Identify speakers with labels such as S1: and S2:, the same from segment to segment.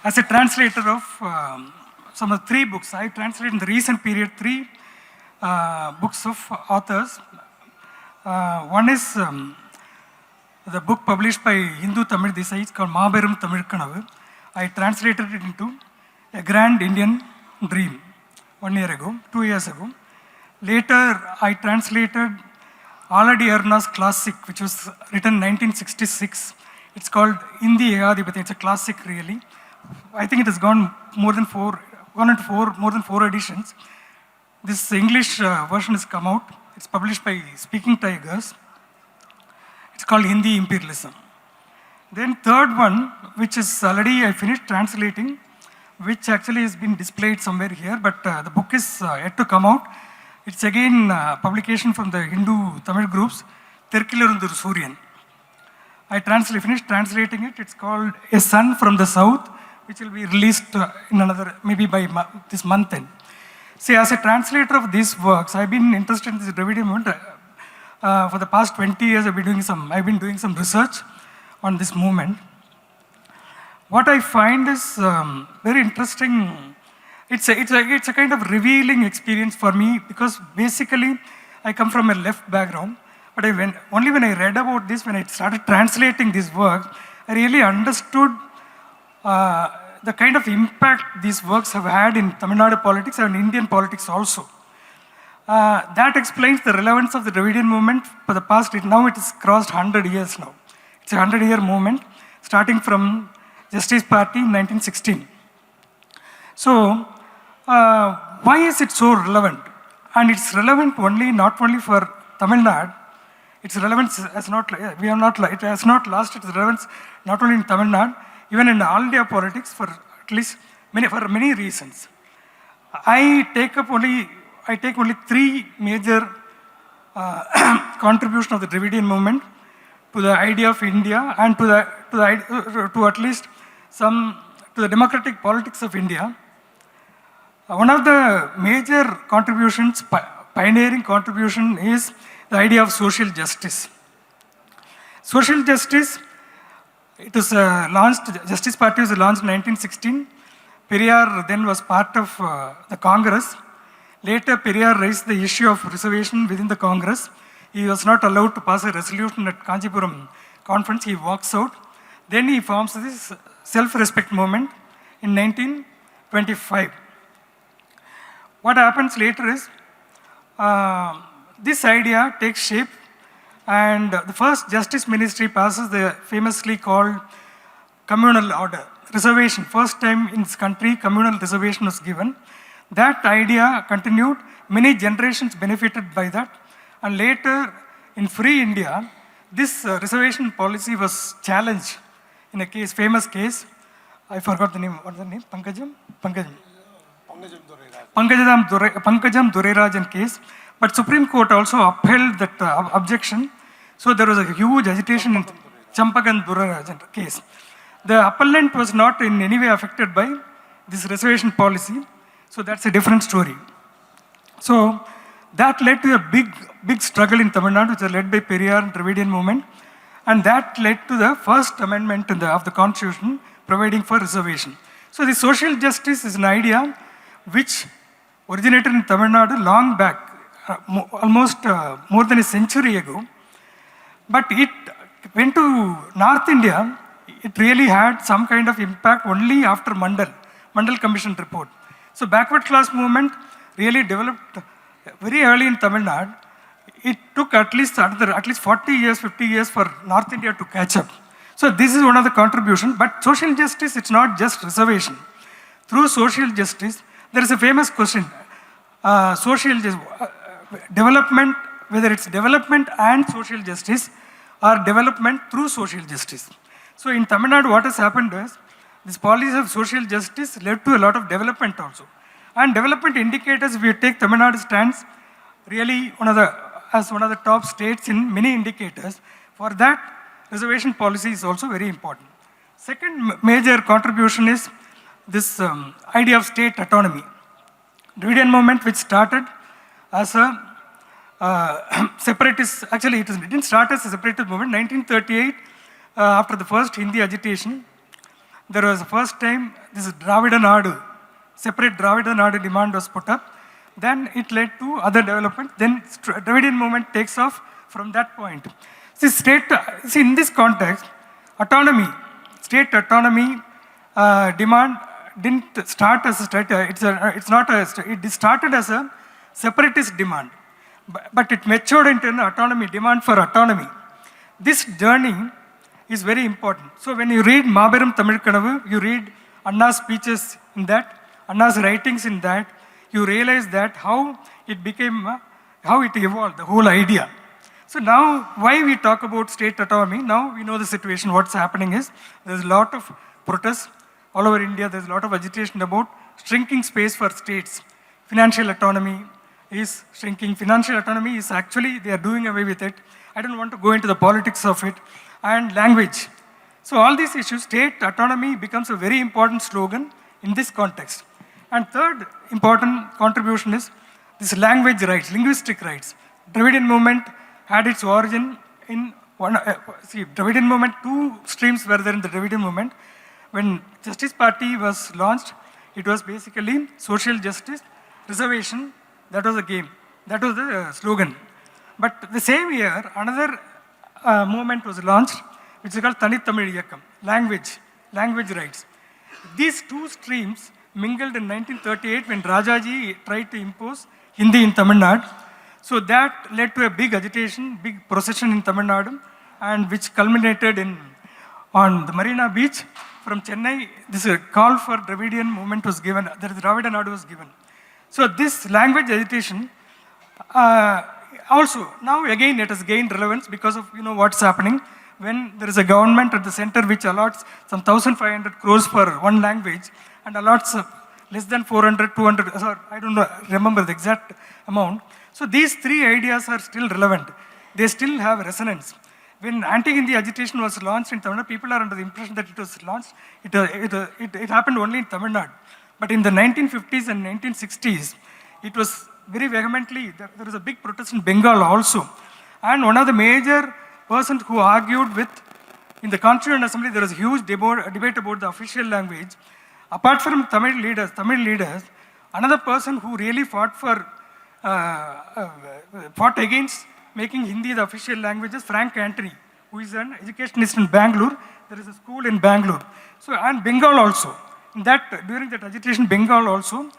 S1: As a translator of some of the three books, I translated in the recent period three books of authors. One is the book published by Hindu Tamil Desai, it's called Mahaberum Tamil Kanavu. I translated it into A Grand Indian Dream 1 year ago, 2 years ago. Later, I translated Aladi Arna's classic, which was written in 1966. It's called Indi Egadipati. It's a classic, really. I think it has gone more than four editions. This English version has come out. It's published by Speaking Tigers. It's called Hindi Imperialism. Then third one, which is already I finished translating, which actually has been displayed somewhere here, but the book is yet to come out. It's again publication from the Hindu Tamil groups, Terkilurundur Suryan. I finished translating it. It's called A Sun from the South, which will be released in another, maybe by this month end. See, as a translator of these works, I've been interested in this Dravidian movement. For the past 20 years, I've been doing some research on this movement. What I find is very interesting. It's a kind of revealing experience for me, because basically I come from a left background. But only when I read about this, when I started translating these works, I really understood the kind of impact these works have had in Tamil Nadu politics and Indian politics also. That explains the relevance of the Dravidian movement for the past. Now it has crossed 100 years now. It's a 100-year movement, starting from Justice Party in 1916. So, why is it so relevant? And it's relevant not only for Tamil Nadu. Its relevance has not lost its relevance not only in Tamil Nadu, even in all India politics for many reasons. I take only three major contributions of the Dravidian movement to the idea of India and to the democratic politics of India. One of the major contributions, pioneering contribution, is the idea of social justice. Social justice, it was launched, Justice Party was launched in 1916. Periyar then was part of the Congress. Later, Periyar raised the issue of reservation within the Congress. He was not allowed to pass a resolution at Kanchipuram conference. He walks out. Then he forms this self-respect movement in 1925. What happens later is, this idea takes shape, and the first Justice Ministry passes the famously called communal order, reservation. First time in this country, communal reservation was given. That idea continued, many generations benefited by that, and later in free India, this reservation policy was challenged in a case, famous case. I forgot the name, what's the name? Pankajam Durerajan case. But Supreme Court also upheld that objection. So there was a huge agitation in Champagan Durerajan case. The appellant was not in any way affected by this reservation policy. So that's a different story. So that led to a big struggle in Tamil Nadu, which was led by Periyar and Dravidian movement. And that led to the first amendment of the Constitution providing for reservation. So the social justice is an idea which originated in Tamil Nadu long back, almost more than a century ago. But it went to North India. It really had some kind of impact only after Mandal Commission report. So backward class movement really developed very early in Tamil Nadu. It took at least 40 years, 50 years for North India to catch up. So this is one of the contributions. But social justice, it's not just reservation. Through social justice, there is a famous question. Development, whether it's development and social justice or development through social justice. So in Tamil Nadu, what has happened is, this policy of social justice led to a lot of development also. And development indicators, if you take Tamil Nadu stands really as one of the top states in many indicators. For that, reservation policy is also very important. Second major contribution is this idea of state autonomy. Dravidian movement, which started as a separatist, actually it didn't start as a separatist movement. 1938, after the first Hindi agitation, there was the first time this Dravida Nadu, separate Dravida Nadu demand was put up. Then it led to other development. Then Dravidian movement takes off from that point. See, in this context, autonomy, state autonomy demand didn't start as a state. It started as a separatist demand, but it matured into an autonomy demand for autonomy. This journey is very important. So when you read Maberum Tamil Kanavu, you read Anna's speeches in that, Anna's writings in that, you realize that how it became, how it evolved, the whole idea. So now, why we talk about state autonomy, now we know the situation, what's happening is, there's a lot of protests all over India, there's a lot of agitation about shrinking space for states. Financial autonomy is shrinking, financial autonomy is actually, they are doing away with it. I don't want to go into the politics of it. And language. So all these issues, state autonomy becomes a very important slogan in this context. And third important contribution is this language rights, linguistic rights. Dravidian movement had its origin in Dravidian movement, two streams were there in the Dravidian movement. When Justice Party was launched, it was basically social justice, reservation, that was the game, that was the slogan. But the same year, another movement was launched, which is called Tani Tamil Iyakkam, language rights. These two streams mingled in 1938 when Rajaji tried to impose Hindi in Tamil Nadu. So that led to a big agitation, big procession in Tamil Nadu, and which culminated on the Marina Beach from Chennai. This call for Dravidian movement was given, the Dravida Nadu was given. So this language agitation also, now again it has gained relevance because of what's happening when there is a government at the center which allots some 1,500 crores for one language and allots less than 400, 200, sorry, I don't remember the exact amount. So these three ideas are still relevant. They still have resonance. When anti-Hindi agitation was launched in Tamil Nadu, people are under the impression that it was launched, it happened only in Tamil Nadu. But in the 1950s and 1960s, it was very vehemently, there was a big protest in Bengal also. And one of the major persons who argued with, in the Constituent Assembly, there was a huge debate about the official language. Apart from Tamil leaders, another person who really fought against making Hindi the official language is Frank Antony, who is an educationist in Bangalore. There is a school in Bangalore. So, and Bengal also. During that agitation, Bengal also,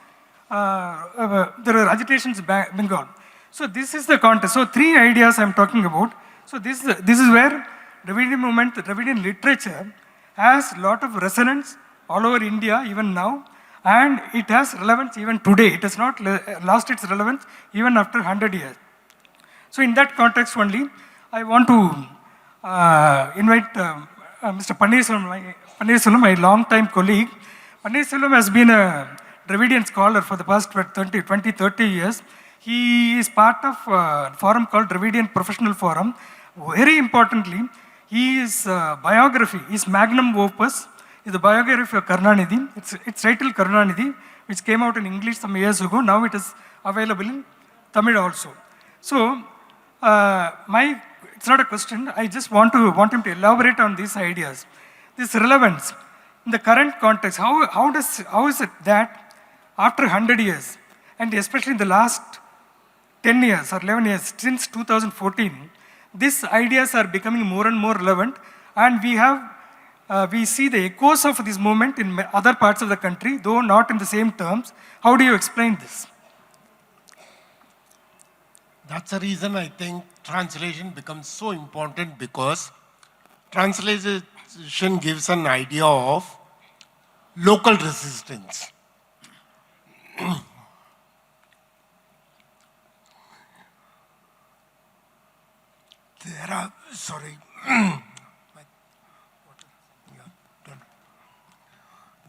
S1: there are agitations in Bengal. So this is the context. So three ideas I'm talking about. So this is where Dravidian movement, the Dravidian literature has a lot of resonance all over India even now, and it has relevance even today. It has not lost its relevance even after 100 years. So in that context only, I want to invite Mr. Panneerselvam, my long-time colleague. Panneerselvam has been a Dravidian scholar for the past 20, 30 years. He is part of a forum called Dravidian Professional Forum. Very importantly, his biography, his magnum opus, is the biography of Karunanidhi. It's titled Karunanidhi, which came out in English some years ago. Now it is available in Tamil also. So, it's not a question. I just want him to elaborate on these ideas. This relevance in the current context. How is it that after 100 years, and especially in the last 10 years or 11 years, since 2014, these ideas are becoming more and more relevant, and we see the echoes of this movement in other parts of the country, though not in the same terms. How do you explain this?
S2: That's the reason I think translation becomes so important, because translation gives an idea of local resistance.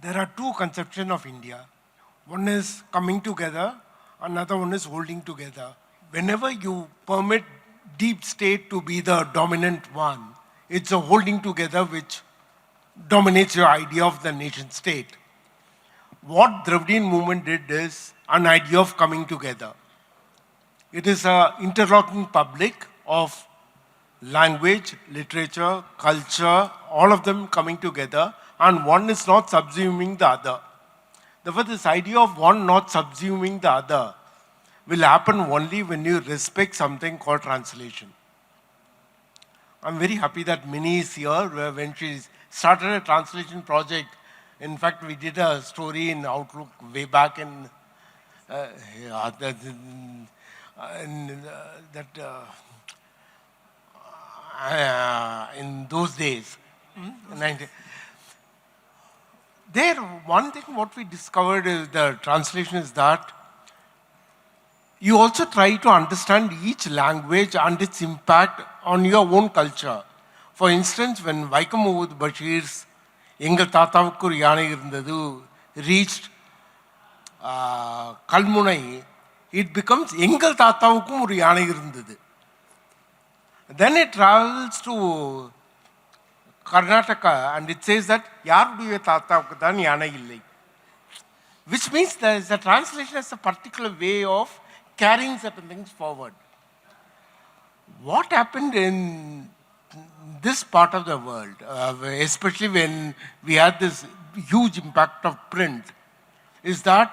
S2: There are two conceptions of India. One is coming together, another one is holding together. Whenever you permit deep state to be the dominant one, it's a holding together which dominates your idea of the nation state. What Dravidian movement did is an idea of coming together. It is an interlocking public of language, literature, culture, all of them coming together and one is not subsuming the other. Therefore, this idea of one not subsuming the other will happen only when you respect something called translation. I'm very happy that Minnie is here. When she started a translation project, in fact, we did a story in Outlook way back in in those days. There, one thing what we discovered is the translation is that you also try to understand each language and its impact on your own culture. For instance, when Vaikom Muhammad Bashir's Engal Tatavukku ஒரு யானை இருந்தது reached Kalmunai, it becomes Engal Tatavukkum ஒரு யானை இருந்தது. Then it travels to Karnataka and it says that யாருடைய தாத்தாவுக்கு தான் யானை இல்லை. Which means the translation has a particular way of carrying certain things forward. What happened in this part of the world, especially when we had this huge impact of print, is that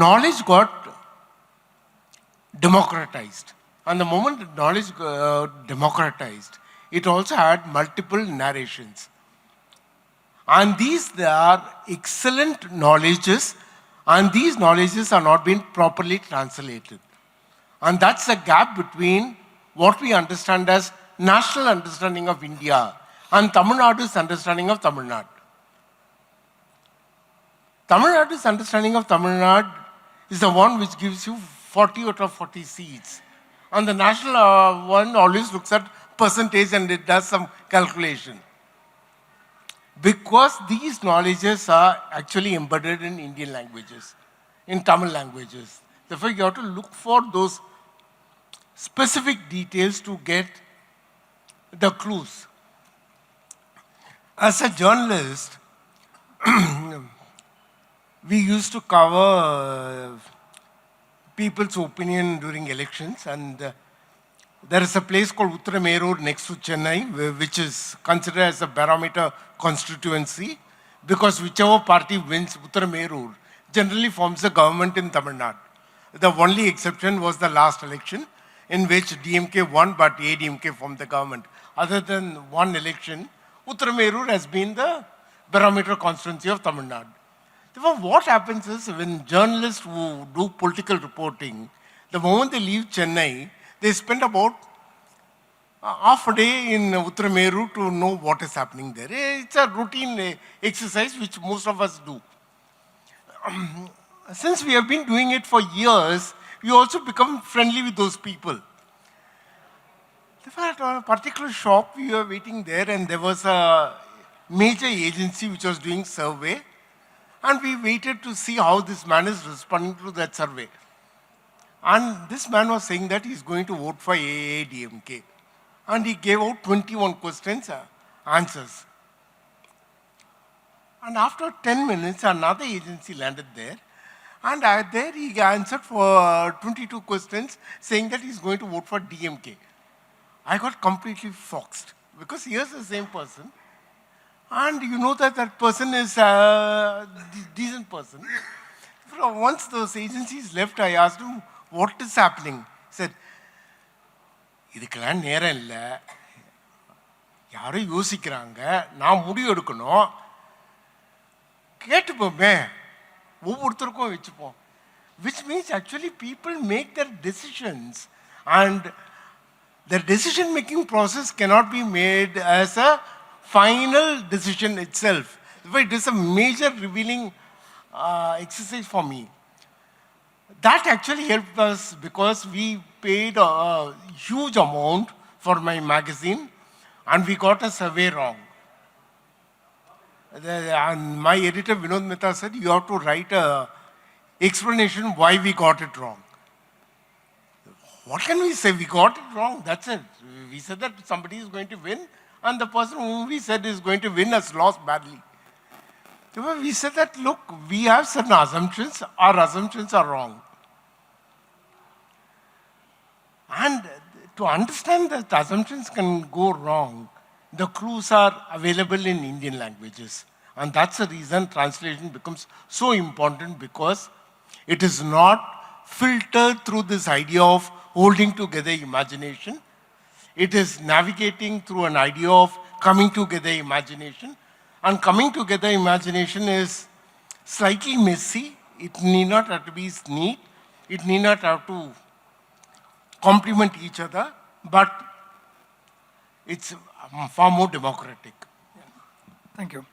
S2: knowledge got democratized. And the moment knowledge got democratized, it also had multiple narrations. And they are excellent knowledges, and these knowledges are not being properly translated. And that's the gap between what we understand as national understanding of India and Tamil Nadu's understanding of Tamil Nadu. Tamil Nadu's understanding of Tamil Nadu is the one which gives you 40 out of 40 seats. And the national one always looks at percentage and it does some calculation. Because these knowledges are actually embedded in Indian languages, in Tamil languages. Therefore, you have to look for those specific details to get the clues. As a journalist, we used to cover people's opinion during elections, and there is a place called Uttaramerur next to Chennai, which is considered as a barometer constituency, because whichever party wins Uttaramerur generally forms the government in Tamil Nadu. The only exception was the last election, in which DMK won, but ADMK formed the government. Other than one election, Uttaramerur has been the barometer constituency of Tamil Nadu. Therefore, what happens is when journalists who do political reporting, the moment they leave Chennai, they spend about half a day in Uttaramerur to know what is happening there. It's a routine exercise which most of us do. Since we have been doing it for years, we also become friendly with those people. At a particular shop, we were waiting there, and there was a major agency which was doing survey, and we waited to see how this man is responding to that survey. And this man was saying that he's going to vote for AADMK. And he gave out 21 questions, answers. And after 10 minutes, another agency landed there. And there he answered for 22 questions, saying that he's going to vote for DMK. I got completely foxed, because here's the same person. And you know that that person is a decent person. Once those agencies left, I asked him, what is happening? He said, இதுக்கெல்லாம் நேரம் இல்லை, யாரும் யோசிக்கிறாங்க, நான் முடிவு எடுக்கணும், கேட்டுப்போமே, ஒவ்வொருத்தருக்கும் வச்சுப்போம். Which means actually people make their decisions, and the decision-making process cannot be made as a final decision itself. It is a major revealing exercise for me. That actually helped us because we paid a huge amount for my magazine and we got a survey wrong. And my editor Vinod Mehta said, you have to write an explanation why we got it wrong. What can we say? We got it wrong, that's it. We said that somebody is going to win, and the person whom we said is going to win has lost badly. We said that, look, we have certain assumptions, our assumptions are wrong. And to understand that assumptions can go wrong, the clues are available in Indian languages. And that's the reason translation becomes so important, because it is not filtered through this idea of holding together imagination. It is navigating through an idea of coming together imagination. And coming together imagination is slightly messy. It need not have to be neat. It need not have to complement each other, but it's far more democratic.
S1: Thank you.